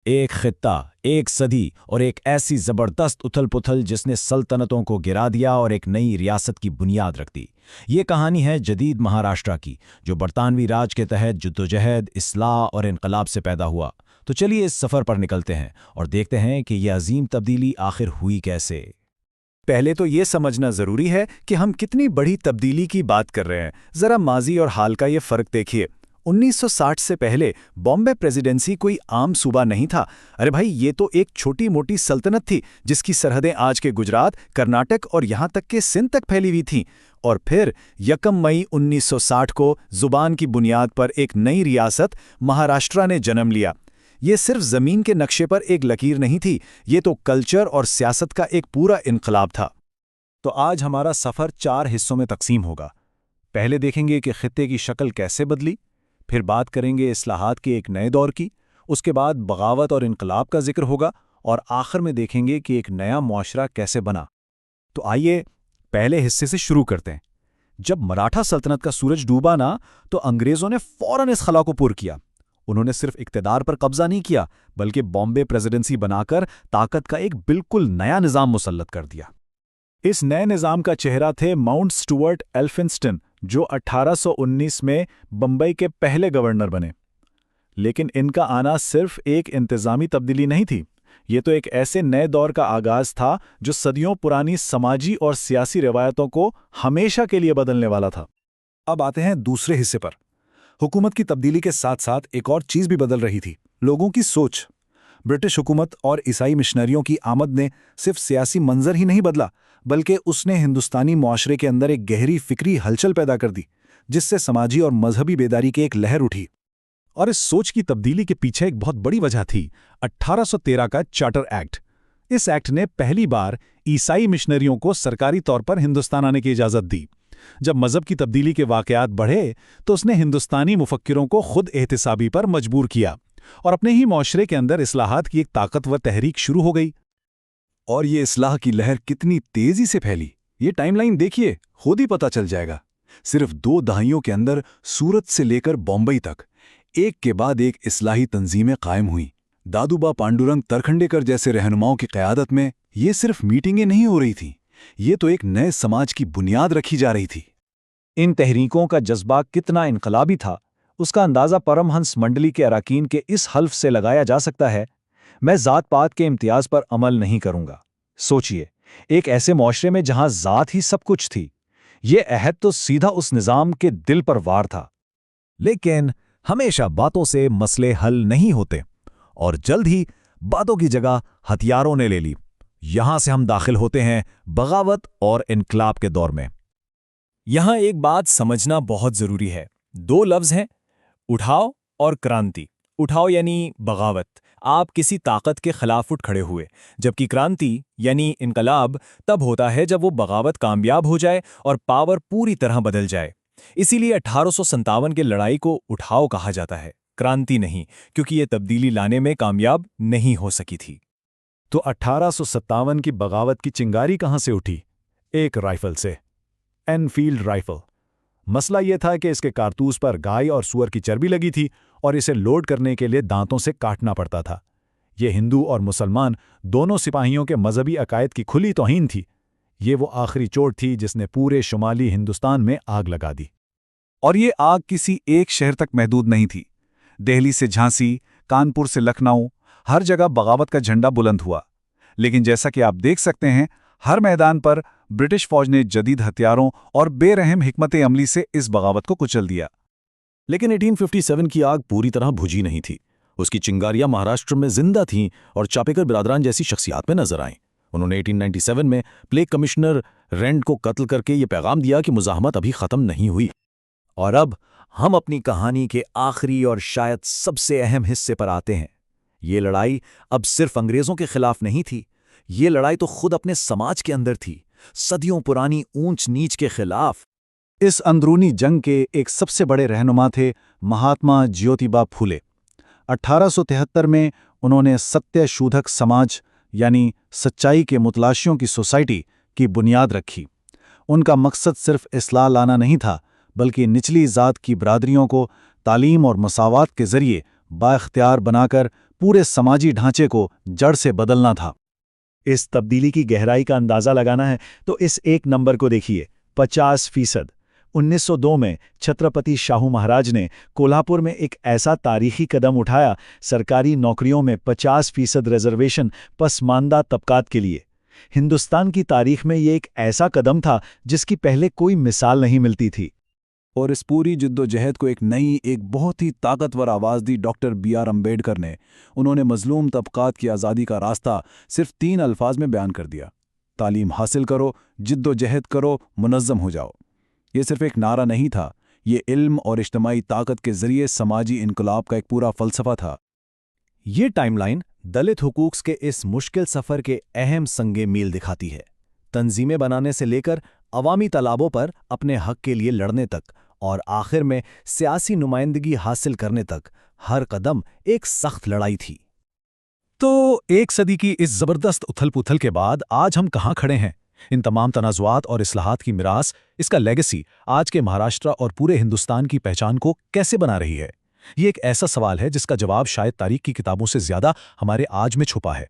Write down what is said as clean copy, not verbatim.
ایک خطہ، ایک صدی اور ایک ایسی زبردست اتھل پتھل جس نے سلطنتوں کو گرا دیا اور ایک نئی ریاست کی بنیاد رکھ دی۔ یہ کہانی ہے جدید مہاراشٹرا کی، جو برطانوی راج کے تحت جدوجہد، اصلاح اور انقلاب سے پیدا ہوا۔ تو چلیے اس سفر پر نکلتے ہیں اور دیکھتے ہیں کہ یہ عظیم تبدیلی آخر ہوئی کیسے۔ پہلے تو یہ سمجھنا ضروری ہے کہ ہم کتنی بڑی تبدیلی کی بات کر رہے ہیں۔ ذرا ماضی اور حال کا یہ فرق دیکھیے۔ 1960 سے پہلے بامبے پریزیڈنسی کوئی عام صوبہ نہیں تھا۔ ارے بھائی، یہ تو ایک چھوٹی موٹی سلطنت تھی جس کی سرحدیں آج کے گجرات، کرناٹک اور یہاں تک کہ سندھ تک پھیلی ہوئی تھیں۔ اور پھر 1 مئی 1960 کو زبان کی بنیاد پر ایک نئی ریاست مہاراشٹرا نے جنم لیا۔ یہ صرف زمین کے نقشے پر ایک لکیر نہیں تھی، یہ تو کلچر اور سیاست کا ایک پورا انقلاب تھا۔ تو آج ہمارا سفر 4 حصوں میں تقسیم ہوگا۔ پہلے دیکھیں گے کہ خطے کی شکل کیسے بدلی، پھر بات کریں گے اصلاحات کے ایک نئے دور کی، اس کے بعد بغاوت اور انقلاب کا ذکر ہوگا، اور آخر میں دیکھیں گے کہ ایک نیا معاشرہ کیسے بنا۔ تو آئیے پہلے حصے سے شروع کرتے ہیں۔ جب مراٹھا سلطنت کا سورج ڈوبا نا، تو انگریزوں نے فوراً اس خلا کو پر کیا۔ انہوں نے صرف اقتدار پر قبضہ نہیں کیا، بلکہ بامبے پریزیڈنسی بنا کر طاقت کا ایک بالکل نیا نظام مسلط کر دیا۔ اس نئے نظام کا چہرہ تھے ماؤنٹ سٹورٹ ایلفنسٹن، جو 1819 میں بمبئی کے پہلے گورنر بنے۔ لیکن ان کا آنا صرف ایک انتظامی تبدیلی نہیں تھی، یہ تو ایک ایسے نئے دور کا آغاز تھا جو صدیوں پرانی سماجی اور سیاسی روایتوں کو ہمیشہ کے لیے بدلنے والا تھا۔ اب آتے ہیں دوسرے حصے پر۔ حکومت کی تبدیلی کے ساتھ ساتھ ایک اور چیز بھی بدل رہی تھی: لوگوں کی سوچ۔ برٹش حکومت اور عیسائی مشنریوں کی آمد نے صرف سیاسی منظر ہی نہیں بدلا، بلکہ اس نے ہندوستانی معاشرے کے اندر ایک گہری فکری ہلچل پیدا کر دی، جس سے سماجی اور مذہبی بیداری کی ایک لہر اٹھی۔ اور اس سوچ کی تبدیلی کے پیچھے ایک بہت بڑی وجہ تھی 1813 کا چارٹر ایکٹ۔ اس ایکٹ نے پہلی بار عیسائی مشنریوں کو سرکاری طور پر ہندوستان آنے کی اجازت دی۔ جب مذہب کی تبدیلی کے واقعات بڑھے تو اس نے ہندوستانی مفکروں کو خود احتسابی پر مجبور کیا، اور اپنے ہی معاشرے کے اندر اصلاحات کی ایک طاقتور تحریک شروع ہو گئی۔ اور یہ اصلاح کی لہر کتنی تیزی سے پھیلی، یہ ٹائم لائن دیکھیے، خود ہی پتہ چل جائے گا۔ صرف 2 دہائیوں کے اندر سورت سے لے کر بمبئی تک ایک کے بعد ایک اصلاحی تنظیمیں قائم ہوئیں۔ دادوبا پانڈورنگ ترکھنڈیکر جیسے رہنماؤں کی قیادت میں یہ صرف میٹنگیں نہیں ہو رہی تھیں، یہ تو ایک نئے سماج کی بنیاد رکھی جا رہی تھی۔ ان تحریکوں کا جذبہ کتنا انقلابی تھا، اس کا اندازہ پرم ہنس منڈلی کے اراکین کے اس حلف سے لگایا جا سکتا ہے: میں ذات پات کے امتیاز پر عمل نہیں کروں گا۔ سوچئے، ایک ایسے معاشرے میں جہاں ذات ہی سب کچھ تھی، یہ عہد تو سیدھا اس نظام کے دل پر وار تھا۔ لیکن ہمیشہ باتوں سے مسئلے حل نہیں ہوتے، اور جلد ہی باتوں کی جگہ ہتھیاروں نے لے لی۔ یہاں سے ہم داخل ہوتے ہیں بغاوت اور انقلاب کے دور میں۔ یہاں ایک بات سمجھنا بہت ضروری ہے۔ 2 لفظ ہیں: اٹھاؤ اور کرانتی۔ اٹھاؤ یعنی بغاوت، آپ کسی طاقت کے خلاف اٹھ کھڑے ہوئے، جبکہ کرانتی یعنی انقلاب تب ہوتا ہے جب وہ بغاوت کامیاب ہو جائے اور پاور پوری طرح بدل جائے۔ اسی لیے 1857 کے لڑائی کو اٹھاؤ کہا جاتا ہے، کرانتی نہیں، کیونکہ یہ تبدیلی لانے میں کامیاب نہیں ہو سکی تھی۔ تو 1857 کی بغاوت کی چنگاری کہاں سے اٹھی؟ ایک رائفل سے، اینفیلڈ رائفل۔ مسئلہ یہ تھا کہ اس کے کارتوس پر گائے اور سور کی چربی لگی تھی، اور اسے لوڈ کرنے کے لیے دانتوں سے کاٹنا پڑتا تھا۔ یہ ہندو اور مسلمان دونوں سپاہیوں کے مذہبی عقائد کی کھلی توہین تھی۔ یہ وہ آخری چوٹ تھی جس نے پورے شمالی ہندوستان میں آگ لگا دی۔ اور یہ آگ کسی ایک شہر تک محدود نہیں تھی۔ دہلی سے جھانسی، کانپور سے لکھنؤ، ہر جگہ بغاوت کا جھنڈا بلند ہوا۔ لیکن جیسا کہ آپ دیکھ سکتے ہیں، ہر میدان پر برٹش فوج نے جدید ہتھیاروں اور بے رحم حکمت عملی سے اس بغاوت کو کچل دیا۔ لیکن 1857 کی آگ پوری طرح بجھی نہیں تھی۔ اس کی چنگاریاں مہاراشٹر میں زندہ تھیں اور چاپیکر برادران جیسی شخصیات میں نظر آئیں۔ انہوں نے 1897 میں پلیگ کمشنر رینڈ کو قتل کر کے یہ پیغام دیا کہ مزاحمت ابھی ختم نہیں ہوئی۔ اور اب ہم اپنی کہانی کے آخری اور شاید سب سے اہم حصے پر آتے ہیں۔ یہ لڑائی اب صرف انگریزوں کے خلاف نہیں تھی، یہ لڑائی تو خود اپنے سماج کے اندر تھی، صدیوں پرانی اونچ نیچ کے خلاف۔ اس اندرونی جنگ کے ایک سب سے بڑے رہنما تھے مہاتما جیوتیبا پھولے۔ 1873 میں انہوں نے ستیہ شودھک سماج یعنی سچائی کے متلاشیوں کی سوسائٹی کی بنیاد رکھی۔ ان کا مقصد صرف اصلاح لانا نہیں تھا، بلکہ نچلی ذات کی برادریوں کو تعلیم اور مساوات کے ذریعے بااختیار بنا کر پورے سماجی ڈھانچے کو جڑ سے بدلنا تھا۔ اس تبدیلی کی گہرائی کا اندازہ لگانا ہے تو اس ایک نمبر کو دیکھیے، 50%۔ 1902 میں چھترپتی شاہو مہاراج نے کولہاپور میں ایک ایسا تاریخی قدم اٹھایا، سرکاری نوکریوں میں 50% ریزرویشن پسماندہ طبقات کے لیے۔ ہندوستان کی تاریخ میں یہ ایک ایسا قدم تھا جس کی پہلے کوئی مثال نہیں ملتی تھی۔ اور اس پوری جدوجہد کو ایک بہت ہی طاقتور آواز دی ڈاکٹر بی آر امبیڈکر نے۔ انہوں نے مظلوم طبقات کی آزادی کا راستہ صرف 3 الفاظ میں بیان کر دیا: تعلیم حاصل کرو، جدوجہد کرو، منظم ہو جاؤ۔ یہ صرف ایک نعرہ نہیں تھا، یہ علم اور اجتماعی طاقت کے ذریعے سماجی انقلاب کا ایک پورا فلسفہ تھا۔ یہ ٹائم لائن دلت حقوق کے اس مشکل سفر کے اہم سنگ میل دکھاتی ہے۔ تنظیمیں بنانے سے لے کر عوامی تالابوں پر اپنے حق کے لیے لڑنے تک، اور آخر میں سیاسی نمائندگی حاصل کرنے تک، ہر قدم ایک سخت لڑائی تھی۔ تو 1 صدی کی اس زبردست اتھل پتھل کے بعد آج ہم کہاں کھڑے ہیں؟ ان تمام تنازعات اور اصلاحات کی میراث، اس کا لیگیسی آج کے مہاراشٹر اور پورے ہندوستان کی پہچان کو کیسے بنا رہی ہے؟ یہ ایک ایسا سوال ہے جس کا جواب شاید تاریخ کی کتابوں سے زیادہ ہمارے آج میں چھپا ہے۔